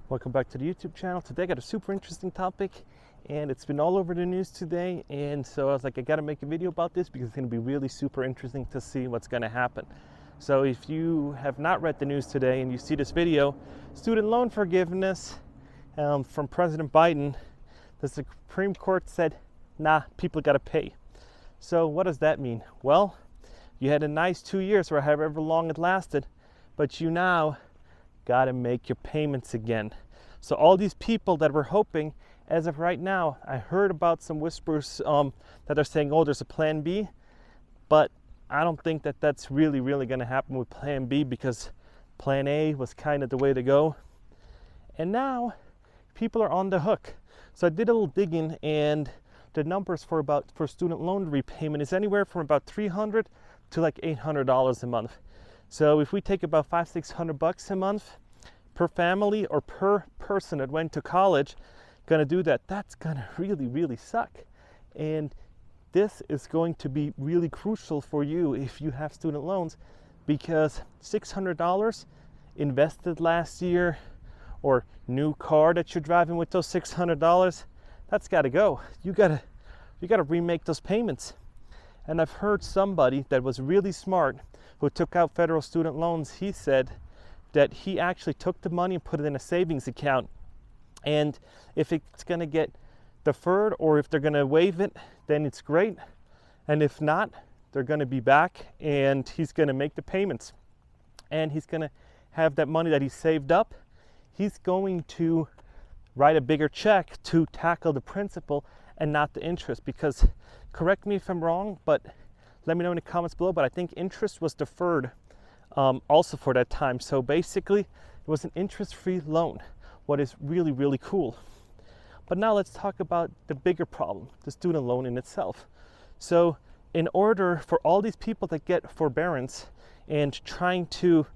Welcome back to the YouTube channel. Today I got a super interesting topic and it's been all over the news today, and so I was like, I gotta make a video about this because it's gonna be really super interesting to see what's gonna happen. So if you have not read the news today and you see this video, student loan forgiveness from President Biden, the Supreme Court said, nah, people gotta pay. So what does that mean? Well, you had a nice 2 years or however long it lasted, but you now got to make your payments again. So all these people that were hoping, as of right now, I heard about some whispers that are saying, oh, there's a plan B, but I don't think that that's really going to happen with plan B, because plan A was kind of the way to go. And now people are on the hook. So I did a little digging, and the numbers for student loan repayment is anywhere from about $300 to like $800 a month. So if we take about $500-600 a month per family or per person that went to college, gonna do that, that's gonna really suck. And this is going to be really crucial for you if you have student loans, because $600 invested last year, or new car that you're driving with those $600, that's gotta go. You gotta remake those payments. And I've heard somebody that was really smart who took out federal student loans. He said that he actually took the money and put it in a savings account. And if it's going to get deferred or if they're going to waive it, then it's great. And if not, they're going to be back and he's going to make the payments. And he's going to have that money that he saved up. He's going to write a bigger check to tackle the principal and not the interest, because, correct me if I'm wrong, but let me know in the comments below, but I think interest was deferred also for that time. So basically it was an interest-free loan, what is really cool. But now let's talk about the bigger problem, the student loan in itself. So in order for all these people that get forbearance and trying to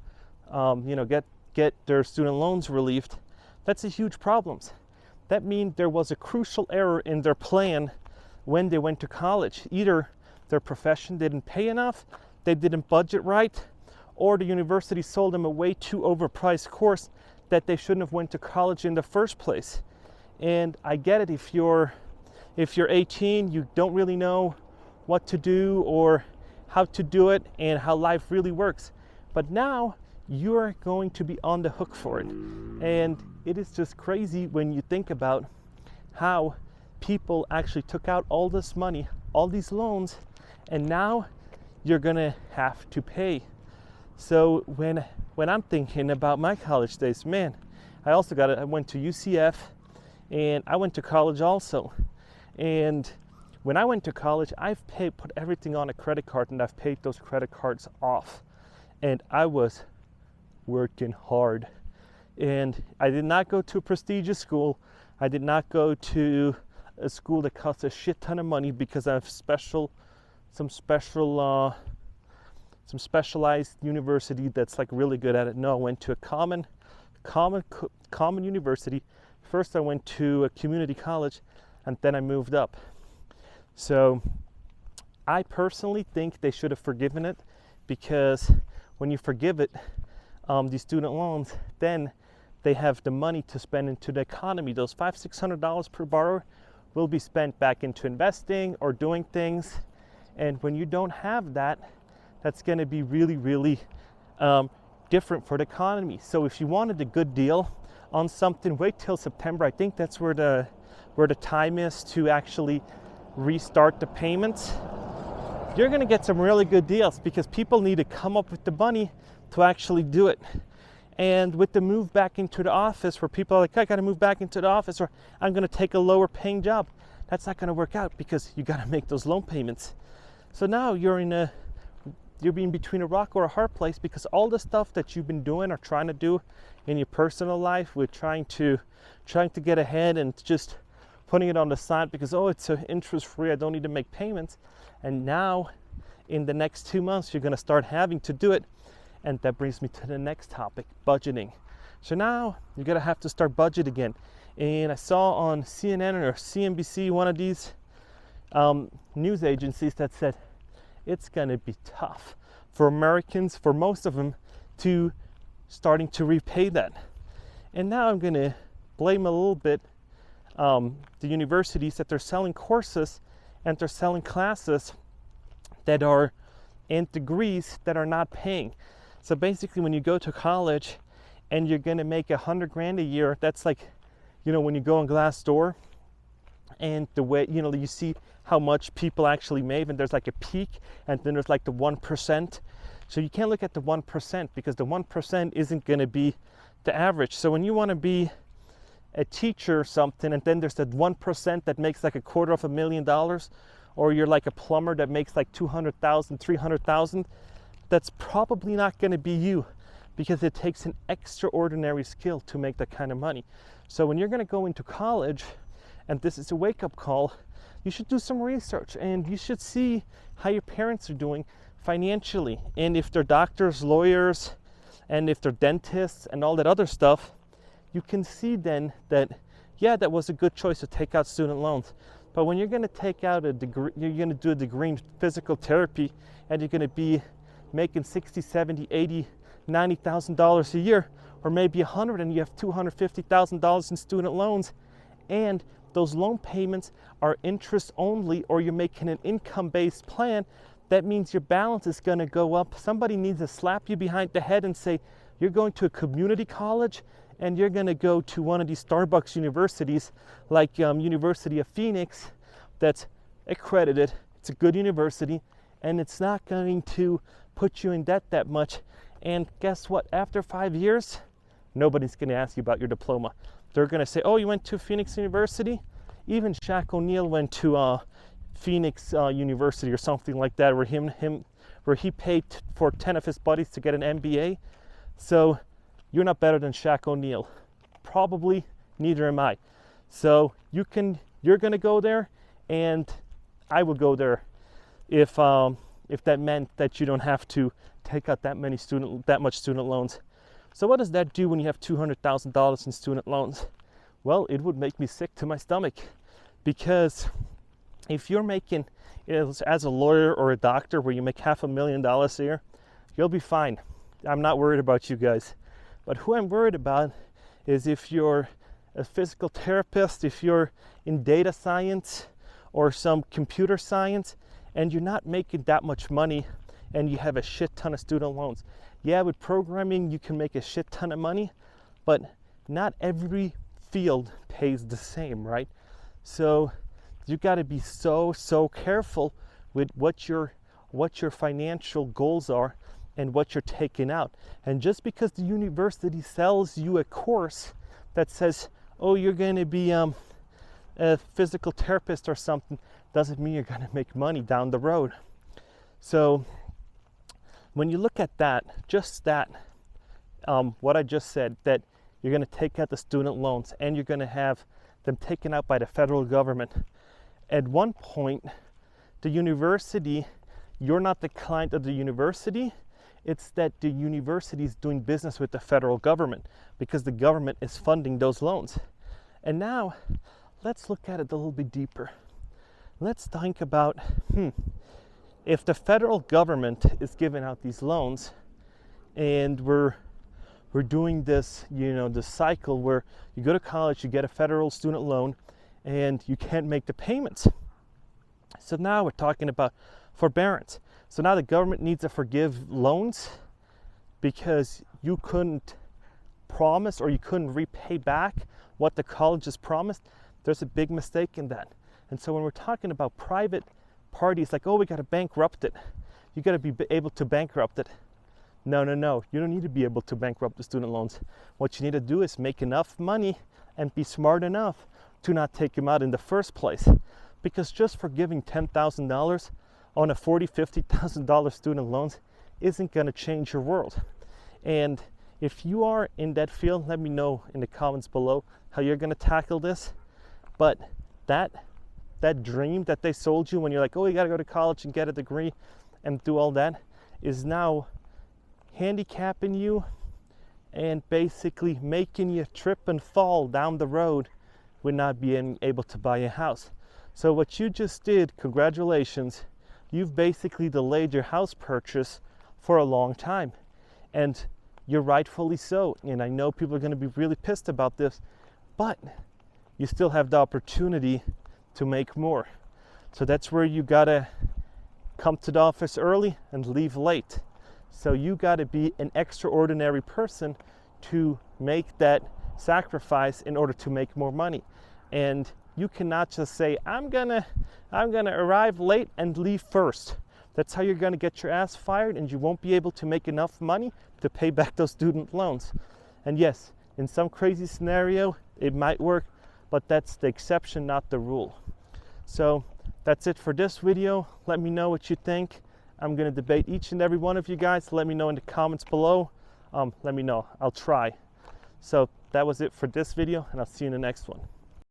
get their student loans relieved, that's a huge problem. That means there was a crucial error in their plan when they went to college. Either their profession didn't pay enough, they didn't budget right, or the university sold them a way too overpriced course that they shouldn't have went to college in the first place. And I get it, if you're 18, you don't really know what to do or how to do it and how life really works. But now you're going to be on the hook for it. And it is just crazy when you think about how people actually took out all this money, all these loans, and now you're gonna have to pay. So when I'm thinking about my college days, man, I went to UCF and I went to college also. And when I went to college, I've put everything on a credit card, and I've paid those credit cards off. And I was working hard. And I did not go to a prestigious school. I did not go to a school that costs a shit ton of money because I have some specialized university that's like really good at it. No, I went to a common university. First I went to a community college, and then I moved up. So I personally think they should have forgiven it, because when you forgive it, these student loans, then they have the money to spend into the economy. Those $500-600 per borrower will be spent back into investing or doing things. And when you don't have that, that's going to be really different for the economy. So if you wanted a good deal on something, wait till September. I think that's where the time is to actually restart the payments. You're going to get some really good deals, because people need to come up with the money to actually do it. And with the move back into the office, where people are like, I got to move back into the office, or I'm going to take a lower paying job, that's not going to work out, because you got to make those loan payments. So now you're being between a rock or a hard place, because all the stuff that you've been doing or trying to do in your personal life, with trying to get ahead and just putting it on the side because, oh, it's interest free, I don't need to make payments. And now in the next 2 months, you're going to start having to do it. And that brings me to the next topic, budgeting. So now you're going to have to start budget again. And I saw on CNN or CNBC, one of these news agencies, that said it's going to be tough for Americans, for most of them, to starting to repay that. And now I'm going to blame a little bit the universities that they're selling courses and they're selling classes that are and degrees that are not paying. So basically, when you go to college and you're going to make $100,000 a year, that's like, when you go on Glassdoor and the way, you see how much people actually made, and there's like a peak, and then there's like the 1%. So you can't look at the 1% because the 1% isn't going to be the average. So when you want to be a teacher or something, and then there's that 1% that makes like $250,000, or you're like a plumber that makes like 200,000, 300,000, that's probably not going to be you, because it takes an extraordinary skill to make that kind of money. So when you're going to go into college, and this is a wake-up call, you should do some research, and you should see how your parents are doing financially, and if they're doctors, lawyers, and if they're dentists and all that other stuff, you can see then that, yeah, that was a good choice to take out student loans. But when you're going to take out a degree, you're going to do a degree in physical therapy, and you're going to be making $60,000, $70,000, $80,000, $90,000 a year, or maybe $100,000, and you have $250,000 in student loans, and those loan payments are interest only, or you're making an income-based plan, that means your balance is going to go up. Somebody needs to slap you behind the head and say, you're going to a community college, and you're going to go to one of these Starbucks universities like University of Phoenix that's accredited. It's a good university, and it's not going to put you in debt that much. And guess what? After 5 years, nobody's going to ask you about your diploma. They're going to say, oh, you went to Phoenix University? Even Shaq O'Neal went to Phoenix University or something like that, where he paid for 10 of his buddies to get an MBA. So you're not better than Shaq O'Neal. Probably neither am I. So you're going to go there, and I would go there if that meant that you don't have to take out that much student loans. So what does that do when you have $200,000 in student loans? Well, it would make me sick to my stomach, because if you're making, as a lawyer or a doctor, where you make $500,000 a year, you'll be fine. I'm not worried about you guys. But who I'm worried about is if you're a physical therapist, if you're in data science or some computer science, and you're not making that much money, and you have a shit ton of student loans. Yeah, with programming, you can make a shit ton of money, but not every field pays the same, right? So you got to be so careful with what your financial goals are and what you're taking out. And just because the university sells you a course that says, oh, you're going to be a physical therapist or something, doesn't mean you're going to make money down the road. So when you look at that, just that, what I just said, that you're going to take out the student loans and you're going to have them taken out by the federal government. At one point, the university, you're not the client of the university. It's that the university is doing business with the federal government, because the government is funding those loans. And now, let's look at it a little bit deeper. Let's think about, if the federal government is giving out these loans, and we're doing this, this cycle where you go to college, you get a federal student loan, and you can't make the payments. So now we're talking about forbearance. So now the government needs to forgive loans because you couldn't promise, or you couldn't repay back what the colleges promised. There's a big mistake in that. And so when we're talking about private parties, like, oh, we got to bankrupt it, you got to be able to bankrupt it. No, you don't need to be able to bankrupt the student loans. What you need to do is make enough money and be smart enough to not take them out in the first place. Because just for giving $10,000 on a $40,000, $50,000 student loans isn't going to change your world. And if you are in that field, let me know in the comments below how you're going to tackle this. But that dream that they sold you when you're like, oh, you got to go to college and get a degree and do all that, is now handicapping you and basically making you trip and fall down the road with not being able to buy a house. So what you just did, congratulations, you've basically delayed your house purchase for a long time. And you're rightfully so. And I know people are going to be really pissed about this, but you still have the opportunity to make more. So that's where you gotta come to the office early and leave late. So you gotta be an extraordinary person to make that sacrifice in order to make more money. And you cannot just say, I'm gonna arrive late and leave first. That's how you're gonna get your ass fired, and you won't be able to make enough money to pay back those student loans. And yes, in some crazy scenario, it might work, but that's the exception, not the rule. So that's it for this video. Let me know what you think. I'm gonna debate each and every one of you guys. Let me know in the comments below. Let me know, I'll try. So that was it for this video, and I'll see you in the next one.